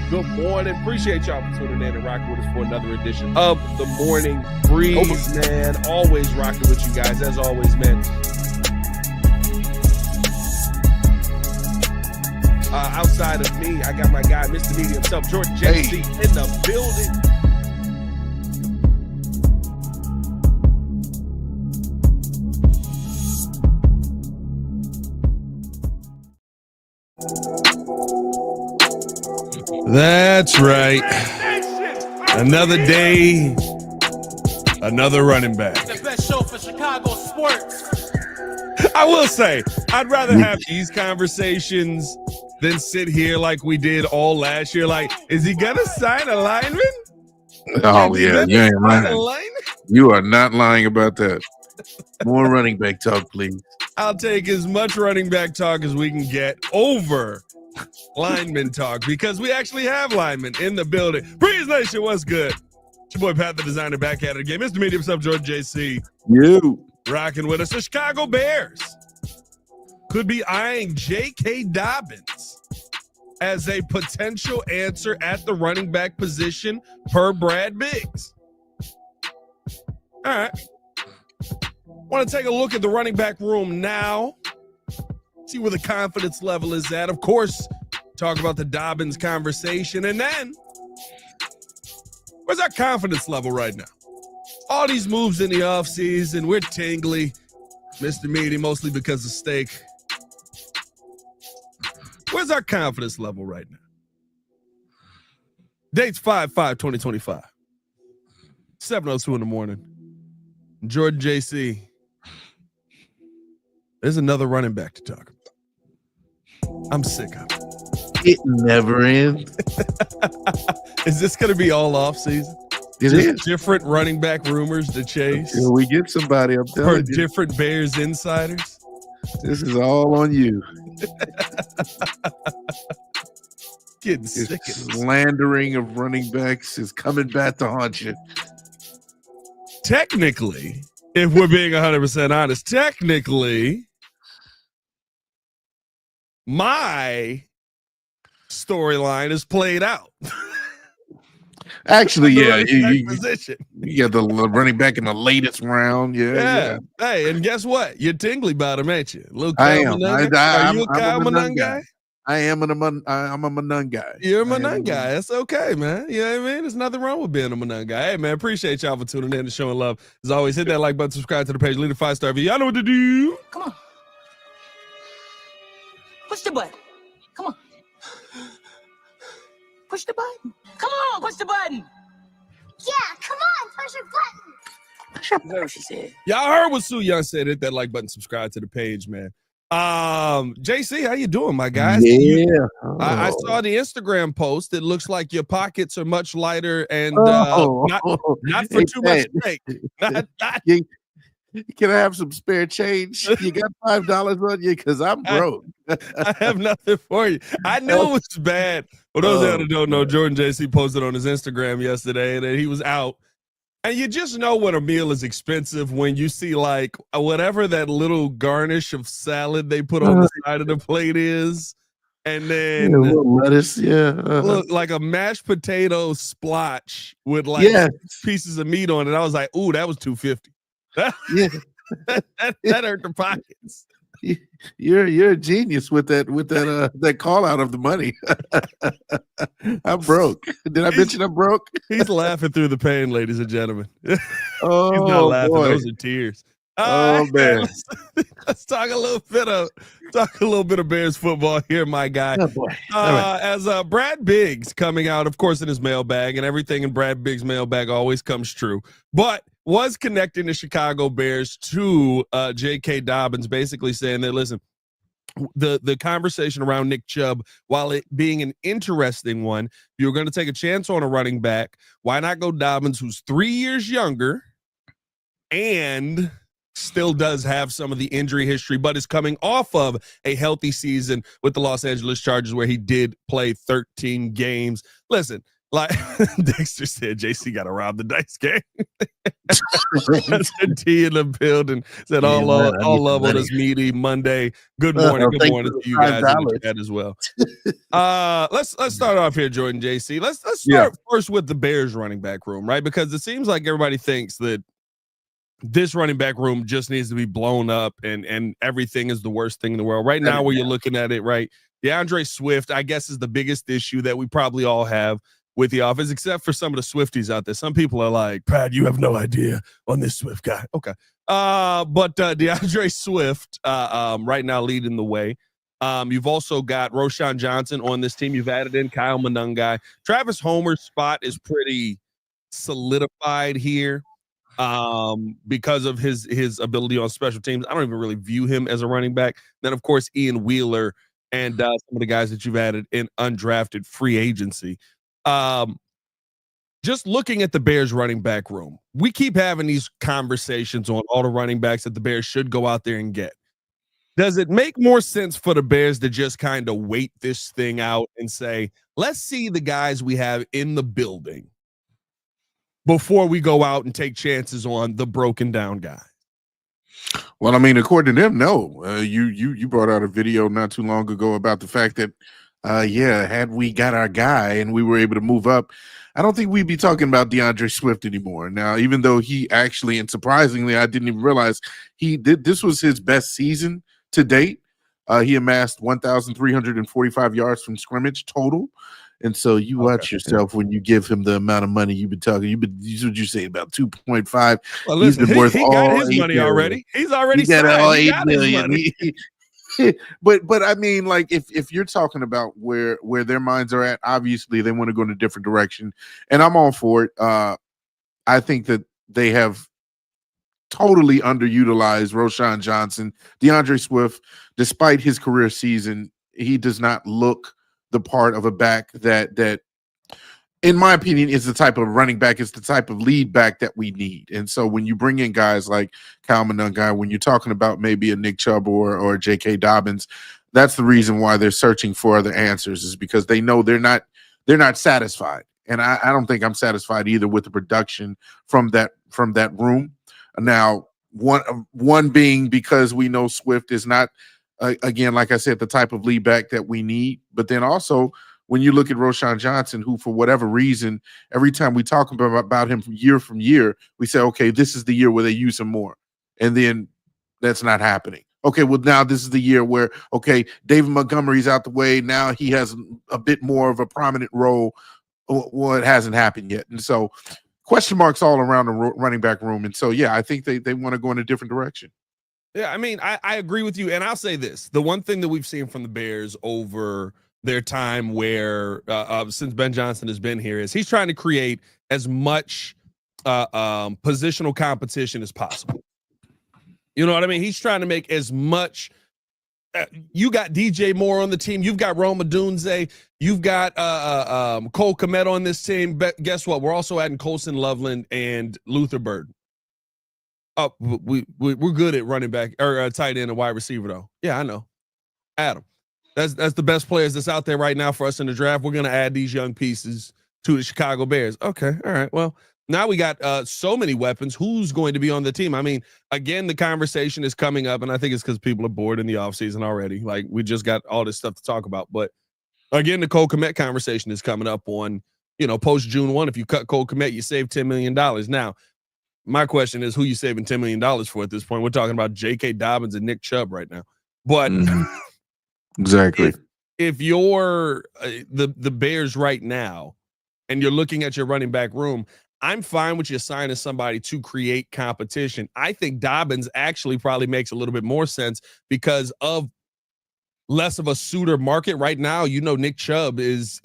Good morning. Appreciate y'all for tuning in and rocking with us for another edition of the Morning Breeze, man. Always rocking with you guys, as always, man. Outside of me, I got my guy, Mr. Media himself, Jordan J.K, in the building. That's right. Another day, another running back. The best show for Chicago sports. I will say, I'd rather have these conversations than sit here like we did all last year. Like, is he gonna sign a lineman? Oh yeah, you ain't lying. You are not lying about that. More running back talk, please. I'll take as much running back talk as we can get over lineman talk, because we actually have linemen in the building. Breeze Nation, what's good? It's your boy Pat, the designer, back at it again. Mr. Media himself, Jordan J.C. You rocking with us. The Chicago Bears could be eyeing J.K. Dobbins as a potential answer at the running back position per Brad Biggs. All right. Want to take a look at the running back room now. See where the confidence level is at. Of course, talk about the Dobbins conversation. And then, where's our confidence level right now? All these moves in the offseason, we're tingly. Mr. Meaty, mostly because of steak. Where's our confidence level right now? Date's 5/5/2025. 7:02 in the morning. Jordan J.C. There's another running back to talk about. I'm sick of it. It never ends. Is this going to be all off season? It is. Different running back rumors to chase. Until we get somebody, I'm For telling you. different Bears insiders. This is all on you. Getting sick of This this. slandering of running backs is coming back to haunt you. Technically, if we're being 100% honest, technically, my storyline is played out. Actually, yeah, you got the running back in the latest round. Yeah. Hey, and guess what? You're tingly about him, ain't you? Little I Kyle am. Manung? Are you a Kyle Manung guy? I am I'm a Manung guy. You're a Manung guy. That's okay, man. You know what I mean? There's nothing wrong with being a Manung guy. Hey, man, appreciate y'all for tuning in and showing love. As always, hit that like button, subscribe to the page, leave a 5-star review. Y'all know what to do. Come on. Push the button. Come on. Push the button. Come on, push the button. Yeah, come on, push your button. Push up what she said. Y'all heard what Sue Young said. Hit that like button, subscribe to the page, man. JC, how you doing, my guys? Yeah. I saw the Instagram post. It looks like your pockets are much lighter and not for too much steak. Can I have some spare change? You got $5 on you? Because I'm broke. I have nothing for you. I knew it was bad. For those that don't know, Jordan JC posted on his Instagram yesterday that he was out. And you just know when a meal is expensive when you see like whatever that little garnish of salad they put on the side of the plate is. And then a little lettuce, look like a mashed potato splotch with like pieces of meat on it. I was like, ooh, that was $2.50. Yeah. that hurt the pockets. You're a genius with that call out of the money. I'm broke. Did I mention I'm broke? He's laughing through the pain, ladies and gentlemen. Oh, he's not laughing; boy. those are tears. Oh man, let's talk a little bit of Bears football here, my guy. Oh, boy. As Brad Biggs coming out, of course, in his mailbag, and everything in Brad Biggs' mailbag always comes true, but was connecting the Chicago Bears to J.K. Dobbins, basically saying that, listen, the conversation around Nick Chubb, while it being an interesting one, if you're going to take a chance on a running back, why not go Dobbins, who's 3 years younger and still does have some of the injury history, but is coming off of a healthy season with the Los Angeles Chargers where he did play 13 games. Listen, Like Dexter said, JC got to rob the dice game. That's a T in the building. Said all love on this meaty Monday. Good morning. Good morning to you guys in the chat as well. Let's start off here, Jordan, JC. Let's start first with the Bears running back room, right? Because it seems like everybody thinks that this running back room just needs to be blown up and everything is the worst thing in the world. Right now, where you're looking at it, right? DeAndre Swift, I guess, is the biggest issue that we probably all have with the offense, except for some of the Swifties out there. Some people are like, Pat, you have no idea on this Swift guy. Okay. But DeAndre Swift right now leading the way. You've also got Roschon Johnson on this team. You've added in Kyle Monungai. Travis Homer's spot is pretty solidified here because of his ability on special teams. I don't even really view him as a running back. Then, of course, Ian Wheeler and some of the guys that you've added in undrafted free agency. Just looking at the Bears running back room, we keep having these conversations on all the running backs that the Bears should go out there and get. Does it make more sense for the Bears to just kind of wait this thing out and say, let's see the guys we have in the building before we go out and take chances on the broken down guy? Well, I mean, according to them, no. You brought out a video not too long ago about the fact that, had we got our guy and we were able to move up, I don't think we'd be talking about DeAndre Swift anymore. Now, even though he actually, and surprisingly, I didn't even realize this was his best season to date. He amassed 1,345 yards from scrimmage total. And so you watch yourself when you give him the amount of money you've been talking. What you say, about 2.5? Well, listen, he got his money already. He's already signed. All $8 million. But I mean, like if you're talking about where their minds are at, obviously they want to go in a different direction, and I'm all for it. I think that they have totally underutilized Roschon Johnson. DeAndre Swift, despite his career season, he does not look the part of a back that in my opinion is the type of running back, is the type of lead back that we need. And so when you bring in guys like Kyle Monungai, when you're talking about maybe a Nick Chubb or J.K. Dobbins, that's the reason why they're searching for other answers, is because they know they're not satisfied. And I don't think I'm satisfied either with the production from that room. Now, one being because we know Swift is not, again, like I said, the type of lead back that we need. But then also, when you look at Roschon Johnson, who for whatever reason, every time we talk about him from year, we say, okay, this is the year where they use him more. And then that's not happening. Okay, well, now this is the year where, okay, David Montgomery's out the way. Now he has a bit more of a prominent role. Well, it hasn't happened yet. And so question marks all around the running back room. And so, yeah, I think they want to go in a different direction. Yeah, I mean, I agree with you. And I'll say this. The one thing that we've seen from the Bears over their time where since Ben Johnson has been here is he's trying to create as much positional competition as possible. You know what I mean? He's trying to make as much. You got DJ Moore on the team. You've got Rome Odunze. You've got Cole Kmet on this team. But guess what? We're also adding Colson Loveland and Luther Burden. Oh, we're good at running back or tight end and wide receiver, though. Yeah, I know. Adam. That's the best players that's out there right now for us in the draft. We're going to add these young pieces to the Chicago Bears. Okay, all right. Well, now we got so many weapons. Who's going to be on the team? I mean, again, the conversation is coming up, and I think it's because people are bored in the offseason already. Like, we just got all this stuff to talk about. But, again, the Cole Kmet conversation is coming up on, post June 1. If you cut Cole Kmet, you save $10 million. Now, my question is, who you saving $10 million for at this point? We're talking about J.K. Dobbins and Nick Chubb right now. But exactly, if you're the Bears right now and you're looking at your running back room, I'm fine with you signing somebody to create competition. I think Dobbins actually probably makes a little bit more sense because of less of a suitor market right now. Nick Chubb is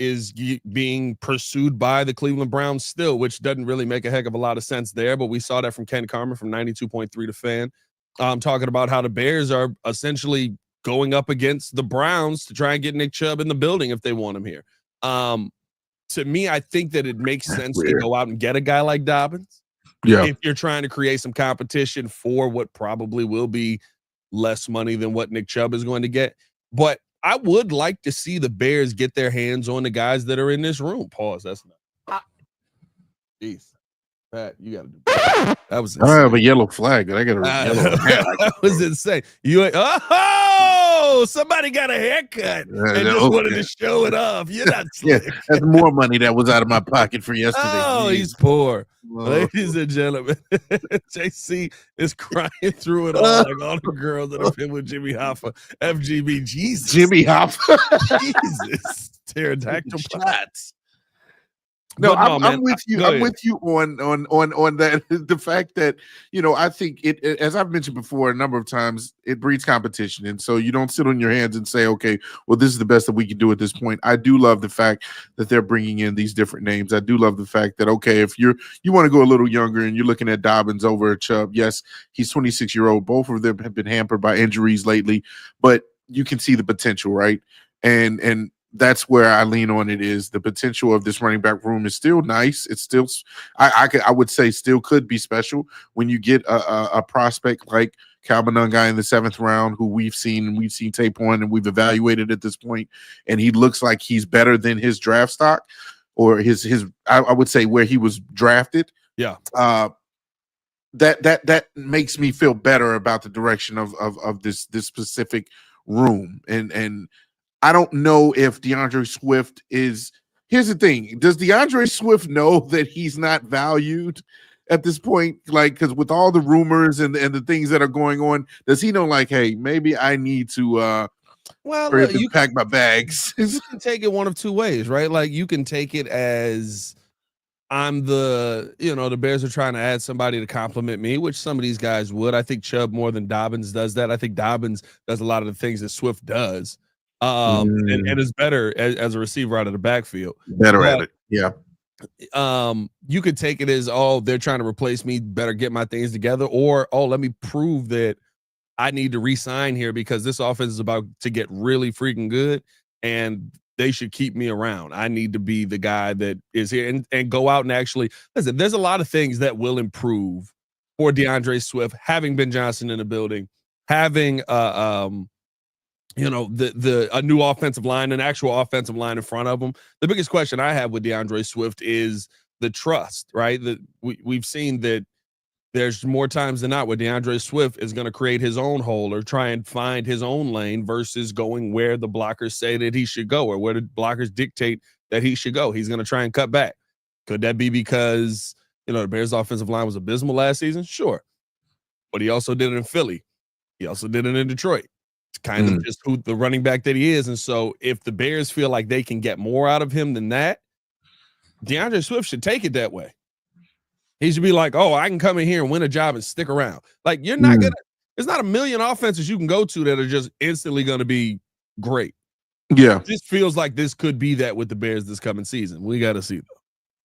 being pursued by the Cleveland Browns still, which doesn't really make a heck of a lot of sense there. But we saw that from Ken Carmen from 92.3 The Fan, talking about how the Bears are essentially going up against the Browns to try and get Nick Chubb in the building if they want him here. To me, I think that it makes sense to go out and get a guy like Dobbins. Yeah. If you're trying to create some competition for what probably will be less money than what Nick Chubb is going to get. But I would like to see the Bears get their hands on the guys that are in this room. Pause. That's not. Jeez. Pat, you got to do better. That was I insane. have a yellow flag, but I got a yellow hat. That was insane. Somebody got a haircut and just wanted to show it off. You're not slick. Yeah, that's more money that was out of my pocket for yesterday. Oh, Jeez. he's poor. Well, Ladies and gentlemen, JC is crying through it all like all the girls that have been with Jimmy Hoffa. FGB, Jesus. Jimmy Hoffa. Jesus. Pterodactyl shots. No, But I'm man, with you. go I'm ahead. with you on that. The fact that, I think it, as I've mentioned before a number of times, it breeds competition, and so you don't sit on your hands and say, okay, well, this is the best that we can do at this point. I do love the fact that they're bringing in these different names. I do love the fact that, okay, if you want to go a little younger and you're looking at Dobbins over Chubb, yes, he's 26-year-old. Both of them have been hampered by injuries lately, but you can see the potential, right? And that's where I lean on it. Is the potential of this running back room is still nice. It's still, I would say, still could be special when you get a prospect like Calvin Guy in the 7th round, who we've seen tape on and we've evaluated at this point, and he looks like he's better than his draft stock or his I would say where he was drafted. Yeah. That makes me feel better about the direction of this specific room. And I don't know if DeAndre Swift is. Here's the thing: does DeAndre Swift know that he's not valued at this point? Like, because with all the rumors and the things that are going on, does he know? Like, hey, maybe I need to Well, you pack my bags. You can take it one of two ways, right? Like, you can take it as the Bears are trying to add somebody to compliment me, which some of these guys would. I think Chubb more than Dobbins does that. I think Dobbins does a lot of the things that Swift does. And is better as a receiver out of the backfield. Better at it. Yeah. You could take it as, they're trying to replace me, better get my things together, or, let me prove that I need to re-sign here because this offense is about to get really freaking good and they should keep me around. I need to be the guy that is here and go out and actually listen. There's a lot of things that will improve for DeAndre Swift, having Ben Johnson in the building, having a new offensive line, an actual offensive line in front of them. The biggest question I have with DeAndre Swift is the trust, right? That we've seen that there's more times than not where DeAndre Swift is going to create his own hole or try and find his own lane versus going where the blockers say that he should go or where the blockers dictate that he should go. He's going to try and cut back. Could that be because, the Bears offensive line was abysmal last season? Sure. But he also did it in Philly. He also did it in Detroit. Kind of just who the running back that he is. And so if the Bears feel like they can get more out of him than that, DeAndre Swift should take it that way. He should be like, I can come in here and win a job and stick around. Like, you're not there's not a million offenses you can go to that are just instantly going to be great. Yeah. This feels like this could be that with the Bears this coming season. We got to see though.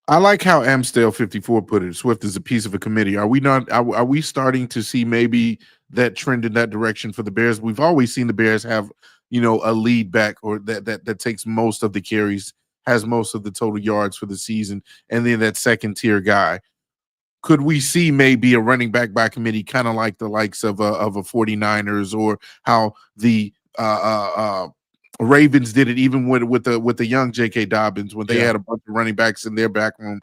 I like how Amstel 54 put it. Swift is a piece of a committee. Are we starting to see maybe that trend in that direction for the Bears? We've always seen the Bears have, a lead back or that takes most of the carries, has most of the total yards for the season, and then that second tier guy. Could we see maybe a running back by committee, kind of like the likes of a 49ers, or how the Ravens did it even with the young J.K. Dobbins when they had a bunch of running backs in their back room,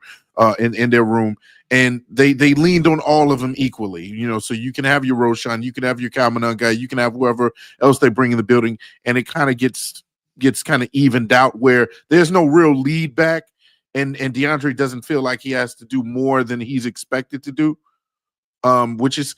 in their room, and they leaned on all of them equally. So you can have your Roschon, you can have your Calvin guy, you can have whoever else they bring in the building, and it kind of gets kind of evened out where there's no real lead back, and DeAndre doesn't feel like he has to do more than he's expected to do. Which is,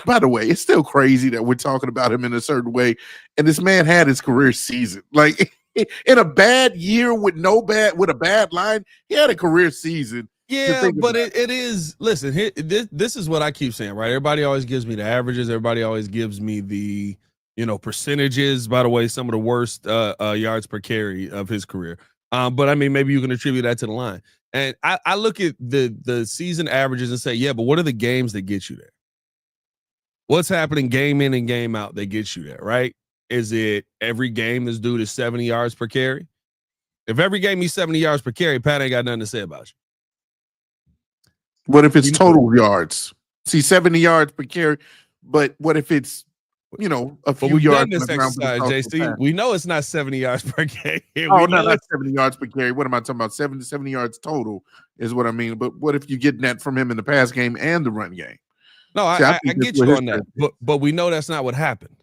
by the way, it's still crazy that we're talking about him in a certain way. And this man had his career season. Like, in a bad year with a bad line, he had a career season. Yeah, but it is, listen, this is what I keep saying, right? Everybody always gives me the averages. Everybody always gives me the, percentages. By the way, some of the worst yards per carry of his career. But I mean, maybe you can attribute that to the line. And I look at the season averages and say, yeah, but what are the games that get you there? What's happening game in and game out that gets you there, right? Is it every game this dude is 70 yards per carry? If every game he's 70 yards per carry, Pat ain't got nothing to say about you. What if it's total yards? See, 70 yards per carry, but what if it's you know, a But few we've yards done on this the ground for the exercise, toss to JC. pass. We know it's not 70 yards per game. Oh, We no, know not 70 yards per carry. What am I talking about? 70 yards total is what I mean. But what if you get that from him in the pass game and the run game? No, See, I think get that's what you his on that, strength is. but we know that's not what happened.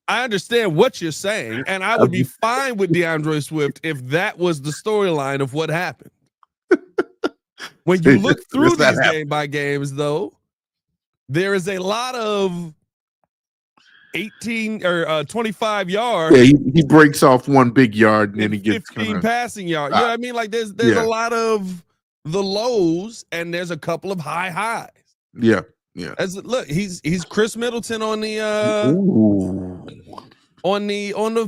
I understand what you're saying, and I would be fine with DeAndre Swift if that was the storyline of what happened. When you look through these game by games, though, there is a lot of 18 or 25 yards. Yeah, he breaks off one big yard and then he gets 15 passing yards. You know what I mean? Like there's a lot of the lows and there's a couple of high highs. Yeah, yeah. Look, he's Chris Middleton on the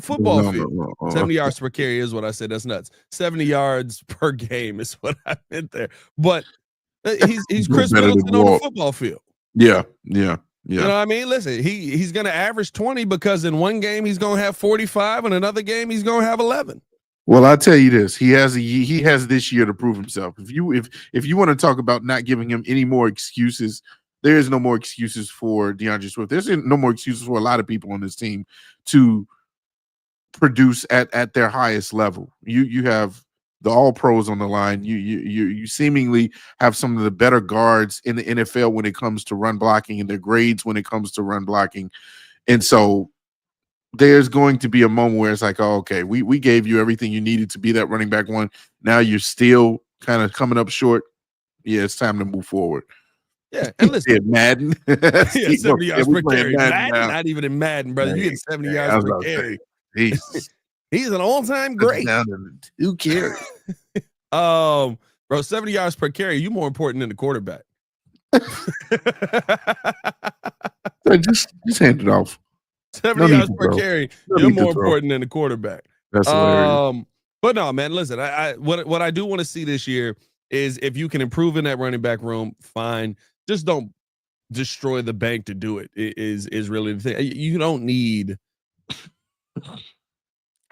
football field. 70 yards per carry is what I said. That's nuts. 70 yards per game is what I meant there. But he's Chris Middleton on the football field. Yeah. You know what I mean? Listen, he's going to average 20 because in one game he's going to have 45, and another game he's going to have 11. Well, I'll tell you this: he has this year to prove himself. If you want to talk about not giving him any more excuses, there is no more excuses for DeAndre Swift. There's no more excuses for a lot of people on this team to produce at their highest level. You have the all pros on the line. You seemingly have some of the better guards in the NFL when it comes to run blocking and their grades when it comes to run blocking. And so there's going to be a moment where it's like, oh, okay, we gave you everything you needed to be that running back one. Now you're still kind of coming up short. Yeah, it's time to move forward. Yeah, and listen, Madden. 70 yards per carry. Madden, not even in Madden, brother. You get 70 yards per carry. He's an all-time great. Who cares? Bro, 70 yards per carry, you more important than the quarterback. just hand it off. 70 yards per carry, you're more important than the quarterback. That's hilarious. But no, man, listen, what I do want to see this year is if you can improve in that running back room, fine. Just don't destroy the bank to do it. Is really the thing. You don't need.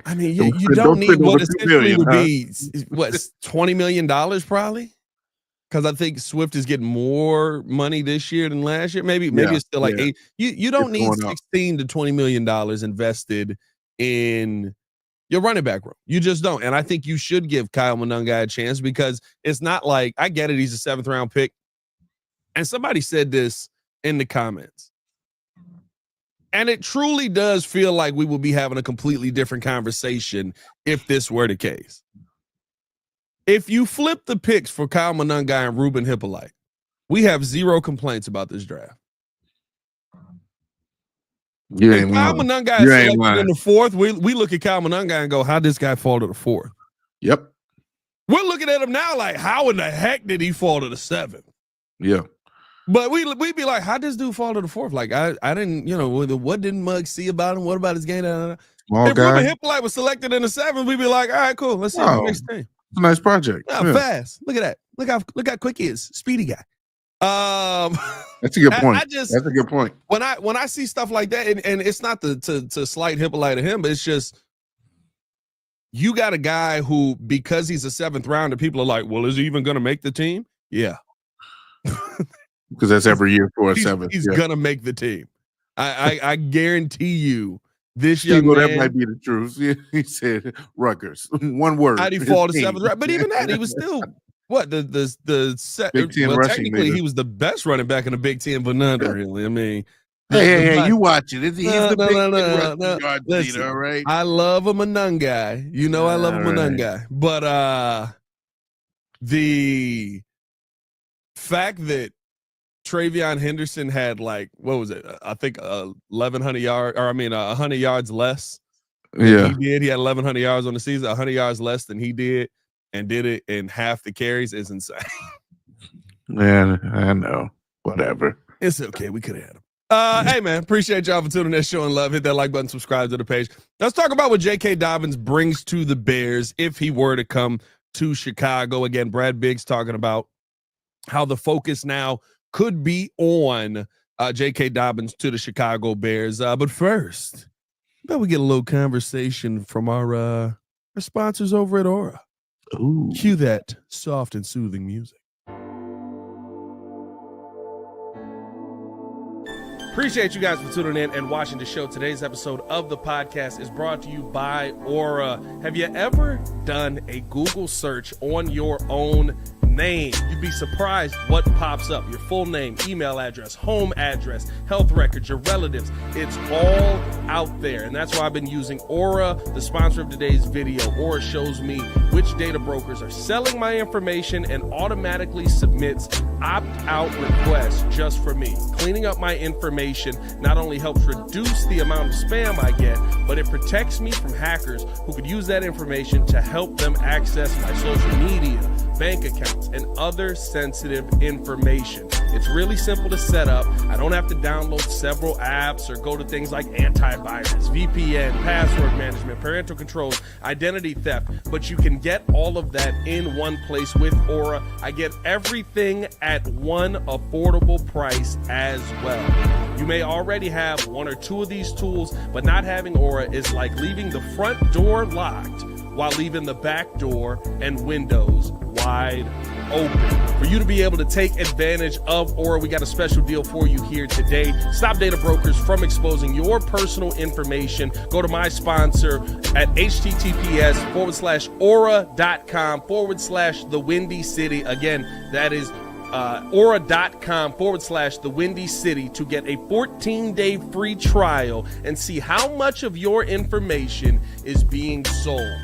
I mean, you don't need what essentially would be what $20 million probably, because I think Swift is getting more money this year than last year. Maybe it's still like 8. You don't need $16 to $20 million invested in your running back room. You just don't. And I think you should give Kyle Monunga a chance, because it's not like, I get it, he's a 7th round pick. And somebody said this in the comments. And it truly does feel like we will be having a completely different conversation if this were the case. If you flip the picks for Kyle Monunga and Ruben Hippolyte, we have 0 complaints about this draft. If Kyle Monunga is selected in the 4th, we look at Kyle Monunga and go, how'd this guy fall to the 4th? Yep. We're looking at him now like, how in the heck did he fall to the 7th? Yeah. But we'd be like, how'd this dude fall to the 4th? Like, I didn't, what didn't Muggs see about him? What about his game? If Ruben Hippolyte was selected in the 7th, we'd be like, all right, cool. Let's see the next team. It's a nice project. Fast. Look at that. Look how quick he is. Speedy guy. That's a good point. That's a good point. When I see stuff like that, and it's not to slight Hippolyte to him, but it's just, you got a guy who, because he's a 7th rounder, people are like, well, is he even going to make the team? Yeah. Because that's every year for a 7th. He's gonna make the team. I guarantee you, this young man. That might be the truth. He said Rutgers. One word. How'd he fall to 7th round? But even that, he was still what the Big Ten well, rushing. Technically, leader. He was the best running back in the Big Ten, but not really. I mean, hey, you watch it. He's the Big Ten rushing yard leader, all right? I love a Monunga. I love a Monunga. But the fact that Travion Henderson had like, what was it? I think 1,100 yards, or 100 yards less. Yeah, he did. He had 1,100 yards on the season, 100 yards less than he did, and did it in half the carries. Is insane. Man, I know. Whatever. It's okay. We could have had him. Hey man, appreciate y'all for tuning in, showing love. Hit that like button, subscribe to the page. Let's talk about what J.K. Dobbins brings to the Bears if he were to come to Chicago. Again, Brad Biggs talking about how the focus now could be on J.K. Dobbins to the Chicago Bears. But first, I bet we get a little conversation from our sponsors over at Aura. Ooh. Cue that soft and soothing music. Appreciate you guys for tuning in and watching the show. Today's episode of the podcast is brought to you by Aura. Have you ever done a Google search on your own name? You'd be surprised what pops up. Your full name, email address, home address, health records, your relatives. It's all out there. And that's why I've been using Aura, the sponsor of today's video. Aura shows me which data brokers are selling my information and automatically submits opt-out requests just for me. Cleaning up my information not only helps reduce the amount of spam I get, but it protects me from hackers who could use that information to help them access my social media, bank accounts, and other sensitive information. It's really simple to set up. I don't have to download several apps or go to things like antivirus, VPN, password management, parental controls, identity theft, but you can get all of that in one place with Aura. I get everything at one affordable price as well. You may already have one or two of these tools, but not having Aura is like leaving the front door locked while leaving the back door and windows wide open. For you to be able to take advantage of Aura, we got a special deal for you here today. Stop data brokers from exposing your personal information. Go to my sponsor at https:/aura.com/the Windy City. Again, that is aura.com/the Windy City to get a 14-day free trial and see how much of your information is being sold.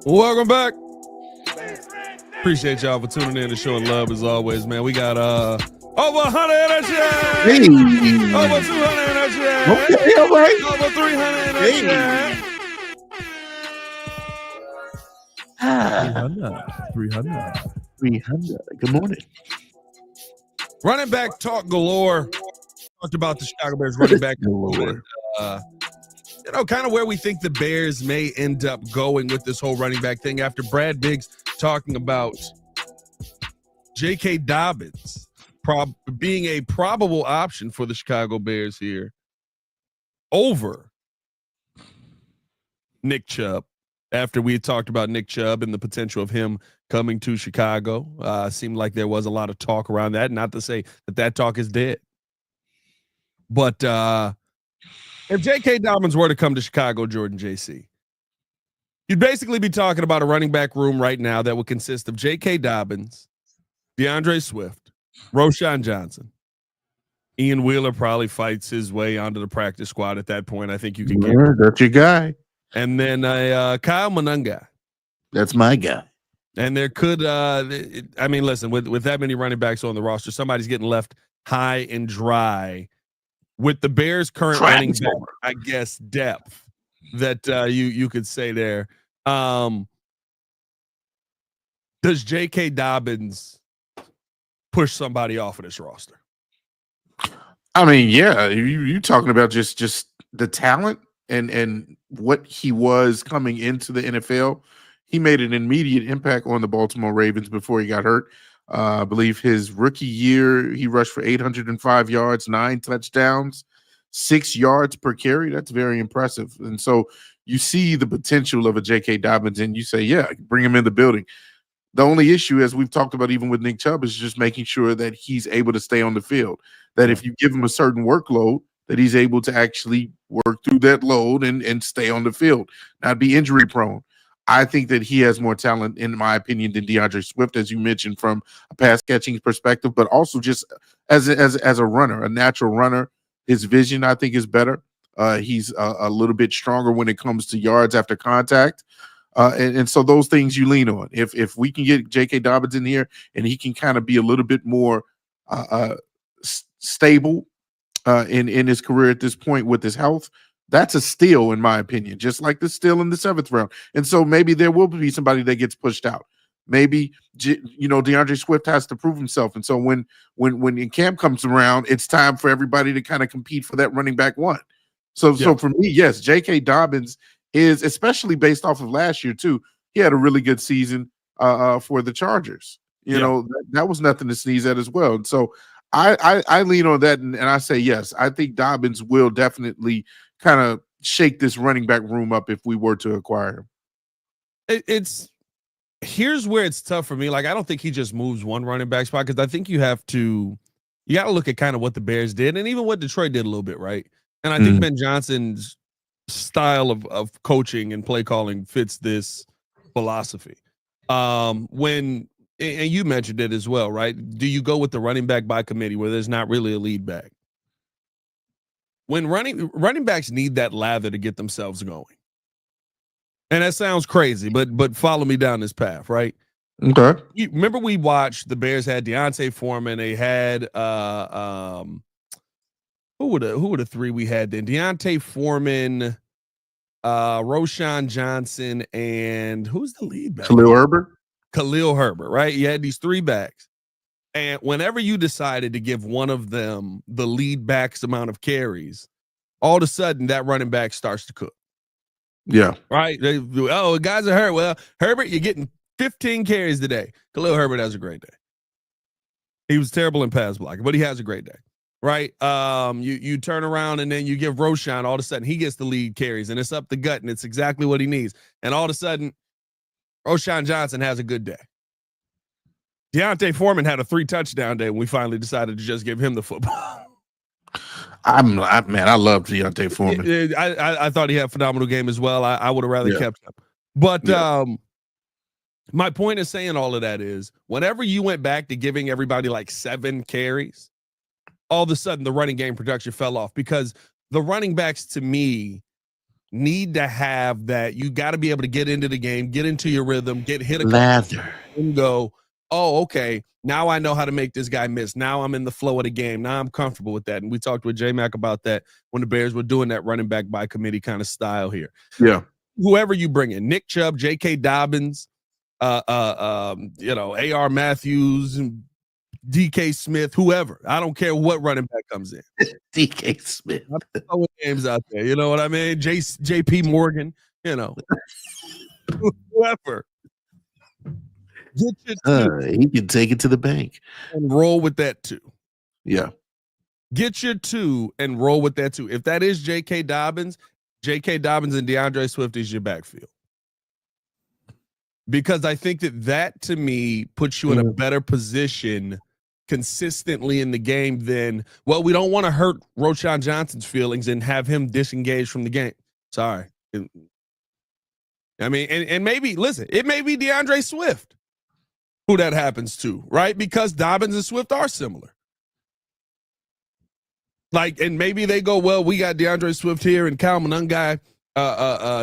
Welcome back. Appreciate y'all for tuning in and showing love as always, man. We got over 100 in the chat. Hey. Over 200 in the chat. Okay, all right. Over 300 in the chat. 300. Good morning. Running back talk galore. Talked about the Chicago Bears running back galore. Kind of where we think the Bears may end up going with this whole running back thing after Brad Biggs talking about J.K. Dobbins being a probable option for the Chicago Bears here over Nick Chubb. After we had talked about Nick Chubb and the potential of him coming to Chicago, seemed like there was a lot of talk around that. Not to say that talk is dead, but if J.K. Dobbins were to come to Chicago, Jordan JC, you'd basically be talking about a running back room right now that would consist of J.K. Dobbins, DeAndre Swift, Roschon Johnson. Ian Wheeler probably fights his way onto the practice squad at that point. I think you can get that's your guy. And then Kyle Monunga. That's my guy. And there could, listen, with that many running backs on the roster, somebody's getting left high and dry. With the Bears' current running back, I guess, depth that you could say there. Does J.K. Dobbins push somebody off of this roster? I mean, yeah, you talking about just the talent and what he was coming into the NFL. He made an immediate impact on the Baltimore Ravens before he got hurt. I believe his rookie year, he rushed for 805 yards, 9 touchdowns, 6 yards per carry. That's very impressive. And so you see the potential of a J.K. Dobbins, and you say, yeah, bring him in the building. The only issue, as we've talked about even with Nick Chubb, is just making sure that he's able to stay on the field, that if you give him a certain workload, that he's able to actually work through that load and stay on the field, not be injury prone. I think that he has more talent, in my opinion, than DeAndre Swift, as you mentioned, from a pass catching perspective, but also just as a runner, a natural runner. His vision, I think, is better. He's a little bit stronger when it comes to yards after contact. And so those things you lean on. If we can get J.K. Dobbins in here and he can kind of be a little bit more stable in his career at this point with his health, that's a steal, in my opinion, just like the steal in the 7th round. And so maybe there will be somebody that gets pushed out. Maybe, DeAndre Swift has to prove himself. And so when camp comes around, it's time for everybody to kind of compete for that running back one. So for me, yes, J.K. Dobbins is, especially based off of last year too, he had a really good season for the Chargers. That was nothing to sneeze at as well. And so I lean on that, and I say yes. I think Dobbins will definitely kind of shake this running back room up if we were to acquire him. it's here's where it's tough for me. Like, I don't think he just moves one running back spot because I think you got to look at kind of what the Bears did and even what Detroit did a little bit, right? And I think Ben Johnson's style of coaching and play calling fits this philosophy. When and you mentioned it as well, right? Do you go with the running back by committee where there's not really a lead back? When running backs need that lather to get themselves going. And that sounds crazy, but follow me down this path, right? Okay. Remember we watched the Bears had Deontay Foreman, they had who were the three we had then? Deontay Foreman, Roschon Johnson, and who's the lead back? Khalil Herbert. Khalil Herbert, right? You had these three backs. And whenever you decided to give one of them the lead back's amount of carries, all of a sudden that running back starts to cook. Yeah. Right. Guys are hurt. Well, Herbert, you're getting 15 carries today. Khalil Herbert has a great day. He was terrible in pass blocking, but he has a great day. Right. You turn around and then you give Roschon, all of a sudden he gets the lead carries and it's up the gut and it's exactly what he needs. And all of a sudden, Roschon Johnson has a good day. Deontay Foreman had a 3-touchdown day when we finally decided to just give him the football. I love Deontay Foreman. I thought he had a phenomenal game as well. I would have rather kept him. But my point of saying all of that is whenever you went back to giving everybody like 7 carries, all of a sudden the running game production fell off because the running backs to me need to have that. You got to be able to get into the game, get into your rhythm, get hit a lather and go, oh, okay. Now I know how to make this guy miss. Now I'm in the flow of the game. Now I'm comfortable with that. And we talked with J-Mac about that when the Bears were doing that running back by committee kind of style here. Yeah. Whoever you bring in, Nick Chubb, J.K. Dobbins, A.R. Matthews, D.K. Smith, whoever. I don't care what running back comes in. D.K. Smith. I'm throwing names out there. You know what I mean? J.P. Morgan, whoever. He can take it to the bank and roll with that too. Yeah. Get your 2 and roll with that too. If that is J.K. Dobbins and DeAndre Swift is your backfield. Because I think that to me puts you in a better position consistently in the game than, well, we don't want to hurt Roschon Johnson's feelings and have him disengaged from the game. Sorry. I mean, and maybe, listen, it may be DeAndre Swift who that happens to, right? Because Dobbins and Swift are similar. Like, and maybe they go, well, we got DeAndre Swift here and Kyle Monangai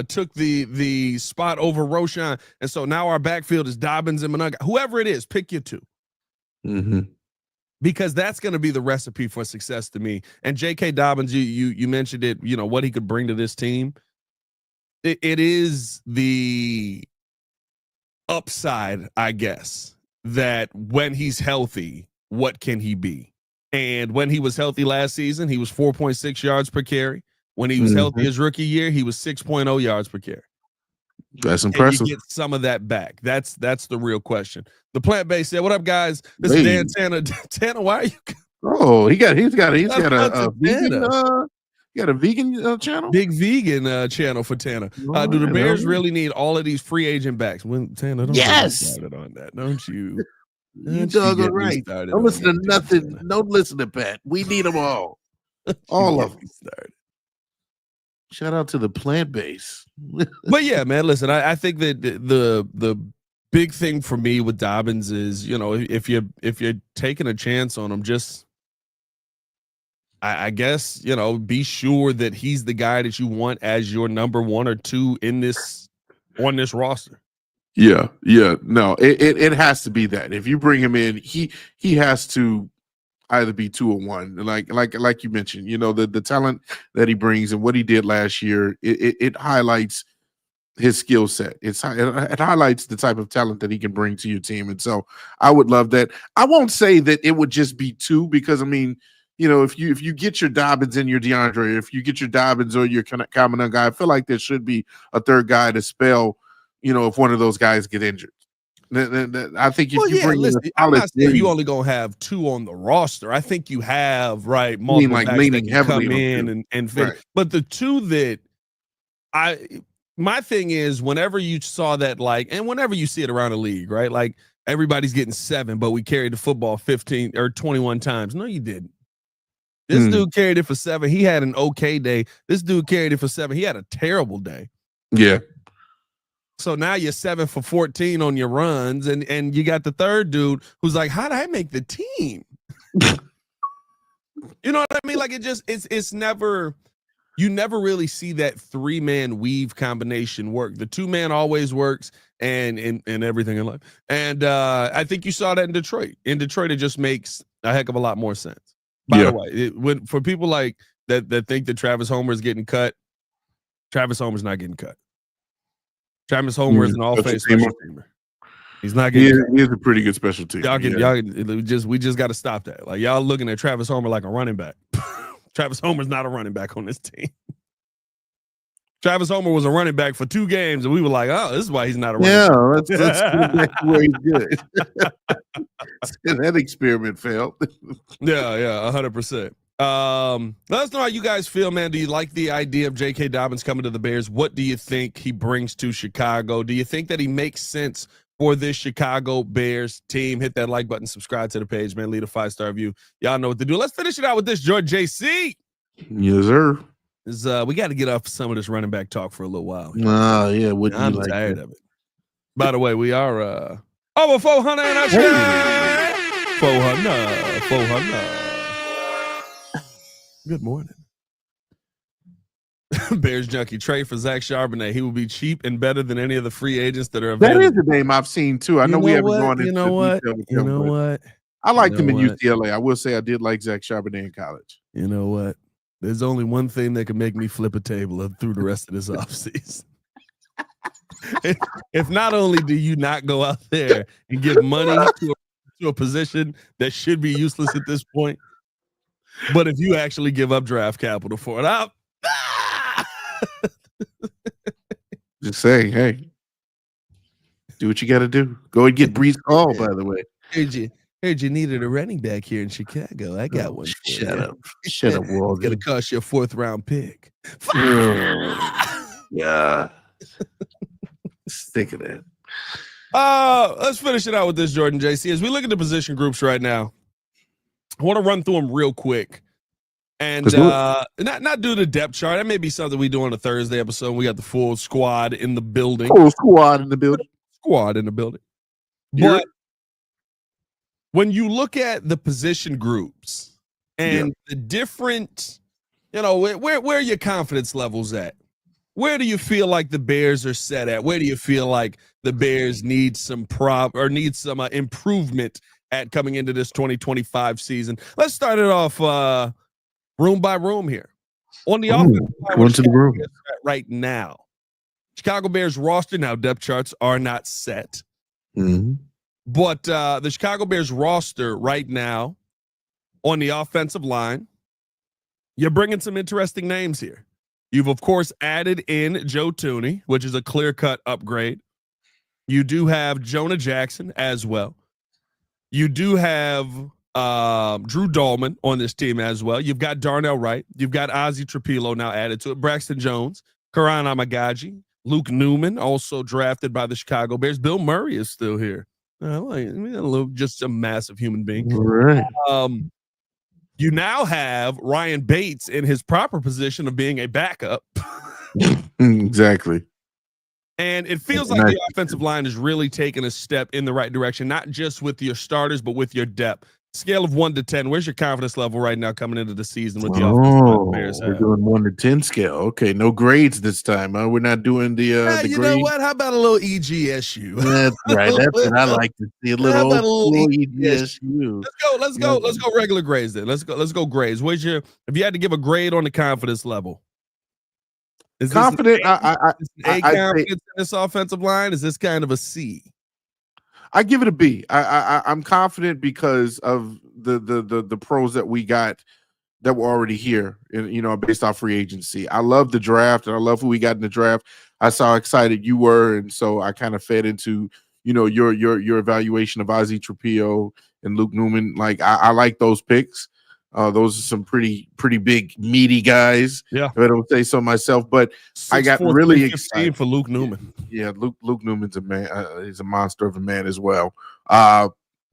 took the spot over Roschon. And so now our backfield is Dobbins and Monangai. Whoever it is, pick your 2. Mm-hmm. Because that's going to be the recipe for success to me. And J.K. Dobbins, you mentioned it, what he could bring to this team. It is the upside, I guess, that when he's healthy, what can he be? And when he was healthy last season, he was 4.6 yards per carry. When he was healthy his rookie year, he was 6.0 yards per carry. That's impressive. And you get some of that back. That's the real question. The plant-based said, "What up, guys? This is Dan Tanner. Tanner, why are you?" Oh, he's got a vegan. You got a vegan channel? Big vegan channel for Tanner. Do the Bears really need all of these free agent backs? When Tanner, don't get started on that, don't you? You doggone right. Don't listen to nothing. Don't listen to Pat. We need them all. All of them. Shout out to the plant base. But yeah, man, listen, I think that the big thing for me with Dobbins is, if you're taking a chance on him, just I guess, be sure that he's the guy that you want as your number 1 or 2 on this roster. Yeah. No, it has to be that. If you bring him in, he has to either be 2 or 1. Like you mentioned, the talent that he brings and what he did last year, it highlights his skill set. It highlights the type of talent that he can bring to your team. And so I would love that. I won't say that it would just be 2 because, I mean, if you get your Dobbins and your DeAndre, if you get your Dobbins or your common guy, I feel like there should be a 3rd guy to spell, if one of those guys get injured. I think if you bring in I'm not saying you only gonna have 2 on the roster. I think you have multiple guys that can come in and finish. Right. But the 2 that my thing is, whenever you saw that, like, and whenever you see it around the league, right? Like, everybody's getting 7, but we carried the football 15 or 21 times. No, you didn't. This dude carried it for 7. He had an okay day. This dude carried it for 7. He had a terrible day. Yeah. So now you're 7 for 14 on your runs, and you got the third dude who's like, how did I make the team? You know what I mean? Like, it's never, you never really see that 3-man weave combination work. The 2-man always works, and everything in life. And I think you saw that in Detroit. In Detroit, it just makes a heck of a lot more sense. By the way, for people like that think that Travis Homer is getting cut, Travis Homer's not getting cut. Travis Homer is an all-phase special teamer. He's not getting. He is a pretty good special team. We just got to stop that. Like, y'all looking at Travis Homer like a running back. Travis Homer's not a running back on this team. Travis Homer was a running back for 2 games, and we were like, "Oh, this is why he's not a running back." Let's get back to where he's good. That experiment failed. Yeah, 100%. Let us know how you guys feel, man. Do you like the idea of J.K. Dobbins coming to the Bears? What do you think he brings to Chicago? Do you think that he makes sense for this Chicago Bears team? Hit that like button, subscribe to the page, man. Leave a 5-star review. Y'all know what to do. Let's finish it out with this, Jordan JC. Yes, sir. We got to get off some of this running back talk for a little while. Yeah. I'm tired of it. By the way, we are over 400 in our chat. 400. Good morning. Bears junkie trade for Zach Charbonnet. He will be cheap and better than any of the free agents that are available. That is the name I've seen too. I know we haven't gone into what? I liked him in UCLA. I will say I did like Zach Charbonnet in college. You know what? There's only one thing that can make me flip a table through the rest of this offseason. If not only do you not go out there and give money to a position that should be useless at this point, but if you actually give up draft capital for it, just saying, hey, do what you got to do. Go and get Brees Hall, by the way. Heard you needed a running back here in Chicago. I got one. Shut up, Walden. It's gonna cost you a 4th-round pick. Yeah. Stick of that. Let's finish it out with this, Jordan JC. As we look at the position groups right now, I want to run through them real quick. And not do the depth chart. That may be something we do on a Thursday episode. We got the full squad in the building. Squad in the building. But when you look at the position groups and the different, where are your confidence levels at? Where do you feel like the Bears are set at? Where do you feel like the Bears need some improvement at coming into this 2025 season? Let's start it off room by room here. On the offensive line, right now, Chicago Bears roster, now depth charts are not set. Mm-hmm. But the Chicago Bears roster right now on the offensive line, you're bringing some interesting names here. You've, of course, added in Joe Thuney, which is a clear-cut upgrade. You do have Jonah Jackson as well. You do have Drew Dahlman on this team as well. You've got Darnell Wright. You've got Ozzie Trapilo now added to it. Braxton Jones, Karan Amagaji, Luke Newman, also drafted by the Chicago Bears. Bill Murray is still here. Just a massive human being. Right. You now have Ryan Bates in his proper position of being a backup. Exactly. And it feels like the offensive line is really taking a step in the right direction, not just with your starters, but with your depth. Scale of 1 to 10, where's your confidence level right now coming into the season with the offensive Bears? We're doing 1 to 10 scale. Okay, no grades this time. We're not doing the you grade. know what? How about a little EGSU? That's right. That's what I like to see. A little EGSU. Let's go regular grades then. Let's go grades. If you had to give a grade on the confidence level? Is confident. Confidence in this offensive line? Is this kind of a C? I give it a B. I'm confident because of the pros that we got that were already here, based off free agency. I love the draft and I love who we got in the draft. I saw how excited you were, and so I kind of fed into your evaluation of Ozzie Trapilo and Luke Newman. Like I like those picks. Those are some pretty big meaty guys. Yeah. If I don't say so myself, but I got 6'4", really 315 excited for Luke Newman. Yeah, Luke Newman's a man. He's a monster of a man as well.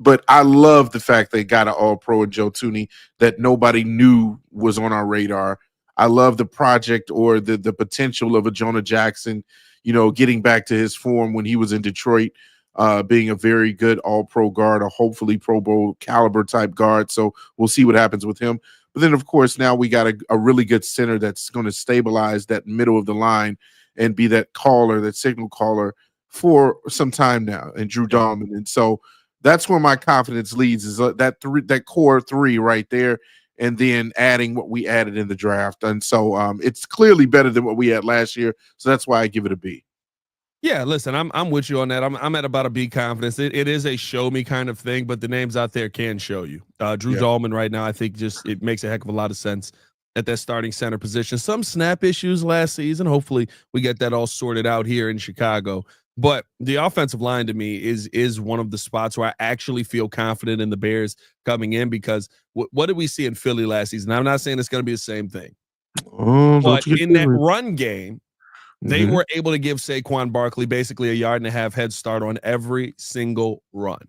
But I love the fact they got an All-Pro in Joe Tooney that nobody knew was on our radar. I love the project or the potential of a Jonah Jackson, getting back to his form when he was in Detroit, being a very good All-Pro guard, a hopefully Pro Bowl caliber type guard. So we'll see what happens with him. But then, of course, now we got a really good center that's going to stabilize that middle of the line and be that caller, that signal caller for some time now, and Drew Dahlman. And so that's where my confidence leads, is that core three right there, and then adding what we added in the draft. And so it's clearly better than what we had last year. So that's why I give it a B. Yeah, listen, I'm with you on that. I'm at about a B confidence. It is a show me kind of thing, but the names out there can show you. Drew Dahlman right now, I think it makes a heck of a lot of sense at that starting center position. Some snap issues last season. Hopefully we get that all sorted out here in Chicago. But the offensive line to me is one of the spots where I actually feel confident in the Bears coming in, because what did we see in Philly last season? I'm not saying it's going to be the same thing. But in that run game, they were able to give Saquon Barkley basically a 1.5 yard head start on every single run.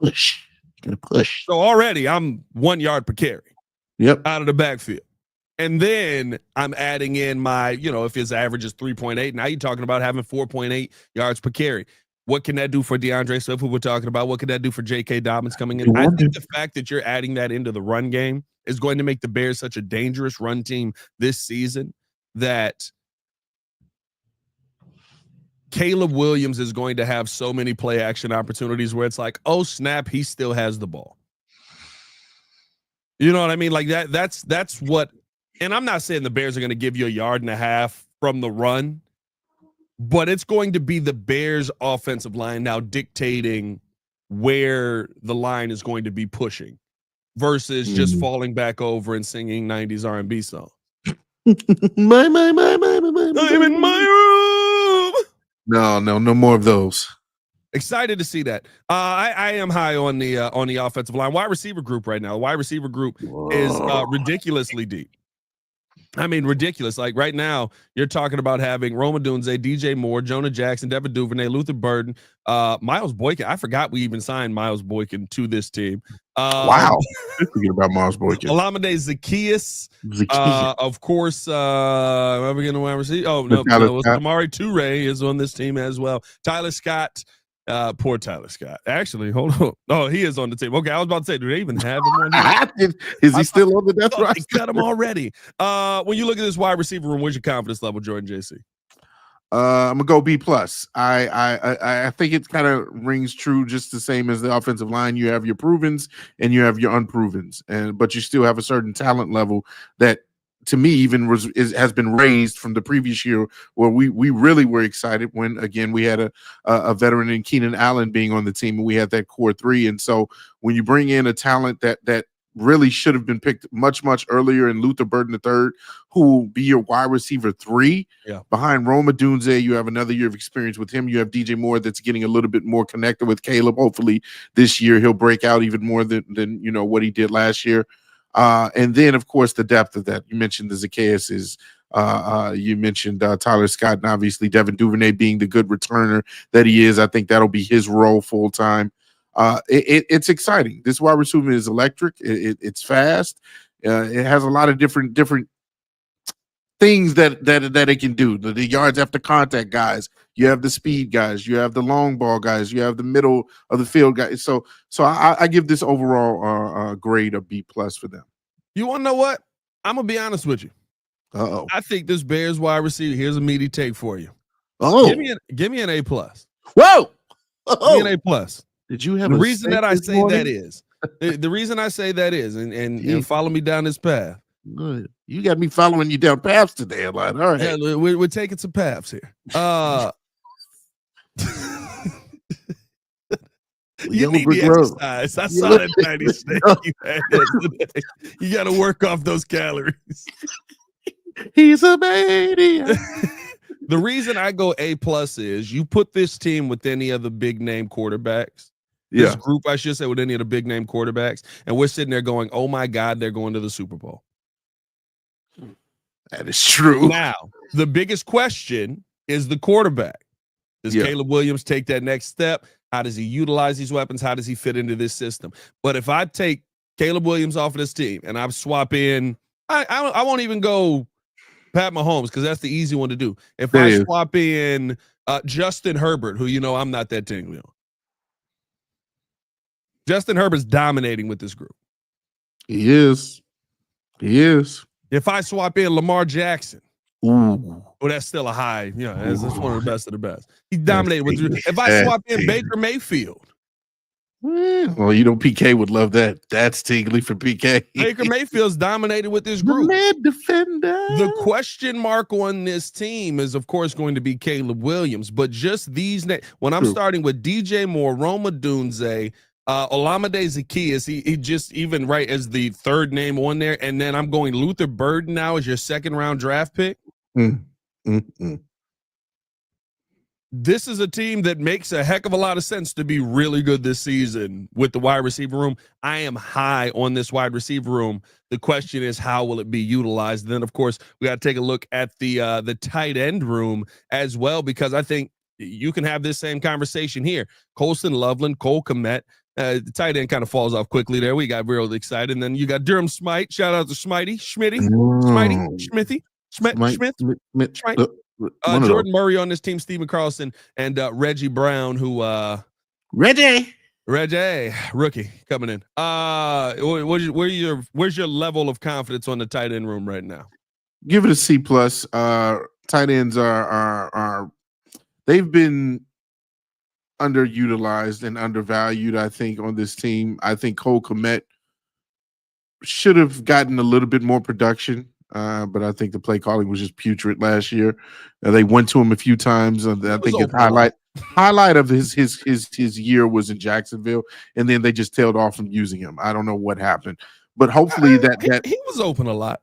Gonna push. So already I'm 1 yard per carry. Yep. Out of the backfield. And then I'm adding in my, if his average is 3.8, now you're talking about having 4.8 yards per carry. What can that do for DeAndre Swift, who we're talking about? What can that do for J.K. Dobbins coming in? I think the fact that you're adding that into the run game is going to make the Bears such a dangerous run team this season that Caleb Williams is going to have so many play action opportunities where it's like, oh snap, he still has the ball. You know what I mean? Like that's what, and I'm not saying the Bears are going to give you a 1.5 yards from the run, but it's going to be the Bears offensive line now dictating where the line is going to be pushing versus just falling back over and singing 90s R&B songs. my. I'm in my room. No more of those. Excited to see that. I am high on the offensive line. Wide receiver group right now. The wide receiver group is ridiculously deep. I mean, ridiculous. Like right now, you're talking about having Rome Odunze, DJ Moore, Jonah Jackson, Devin Duvernay, Luther Burden, Miles Boykin. I forgot we even signed Miles Boykin to this team. Wow. Forget about Miles Boykin. Olamide Zaccheaus. Of course, are we going to receive? Oh, no. Amari Toure is on this team as well. Tyler Scott. Poor Tyler Scott. Actually, hold on. Oh, he is on the team. Okay, I was about to say, do they even have him on here? Is he still on the depth roster? They cut him already. When you look at this wide receiver room, where's your confidence level, Jordan JC? I'm gonna go B+. I think it kind of rings true, just the same as the offensive line. You have your provens and you have your unprovens, but you still have a certain talent level that, to me, even has been raised from the previous year, where we really were excited when, again, we had a veteran in Keenan Allen being on the team, and we had that core three. And so when you bring in a talent that really should have been picked much earlier in Luther Burden III, who will be your wide receiver 3 behind Rome Odunze, you have another year of experience with him. You have DJ Moore that's getting a little bit more connected with Caleb. Hopefully this year he'll break out even more than what he did last year. And then, of course, the depth of that. You mentioned the Zaccheaus, you mentioned Tyler Scott, and obviously Devin Duvernay being the good returner that he is. I think that'll be his role full time. It's exciting. This wide receiver is electric. It's fast. It has a lot of different things that it can do. The yards after contact guys. You have the speed guys. You have the long ball guys. You have the middle of the field guys. So I give this overall grade a B+ for them. You want to know what? I'm gonna be honest with you. I think this Bears wide receiver. Here's a meaty take for you. Give me an A+. Whoa! Give me an A+. Did you have the reason that I say morning? That is the reason I say that is, and follow me down this path. Good. You got me following you down paths today. I'm like, all right. Yeah, we're taking some paths here. You need the exercise. I saw that 90 steak you had yesterday. You got to work off those calories. He's a maniac. The reason I go A+ is you put this team with any of the big name quarterbacks, This group, I should say, with any of the big name quarterbacks, and we're sitting there going, "Oh my God, they're going to the Super Bowl." That is true. Now, the biggest question is the quarterback. Does Caleb Williams take that next step? How does he utilize these weapons? How does he fit into this system? But if I take Caleb Williams off of this team and I swap in, I won't even go Pat Mahomes because that's the easy one to do. If I swap in Justin Herbert, who I'm not that tingly on. Justin Herbert's dominating with this group. He is. If I swap in Lamar Jackson, ooh, well, that's still a high. That's one of the best of the best. He dominated with. If I swap in Baker Mayfield, well, PK would love that. That's tingly for PK. Baker Mayfield's dominated with this group. The mad defender. The question mark on this team is, of course, going to be Caleb Williams. But just these names, when I'm starting with DJ Moore, Roma Dunze, Olamide Zaccheaus, he just even right as the third name on there, and then I'm going Luther Burden now as your second round draft pick. This is a team that makes a heck of a lot of sense to be really good this season with the wide receiver room. I am high on this wide receiver room. The question is, how will it be utilized? And then, of course, we got to take a look at the tight end room as well, because I think you can have this same conversation here. Colston Loveland, Cole Kmet. The tight end kind of falls off quickly there. We got real excited. And then you got Durham Smythe. Shout out to Schmithy. Jordan Murray on this team, Stephen Carlson, and Reggie Brown, who Reggie, rookie coming in. Where's your level of confidence on the tight end room right now? Give it a C+. Tight ends are they've been underutilized and undervalued, I think, on this team. I think Cole Kmet should have gotten a little bit more production. But I think the play calling was just putrid last year. They went to him a few times. I think his highlight of his year was in Jacksonville, and then they just tailed off from using him. I don't know what happened, but hopefully he was open a lot.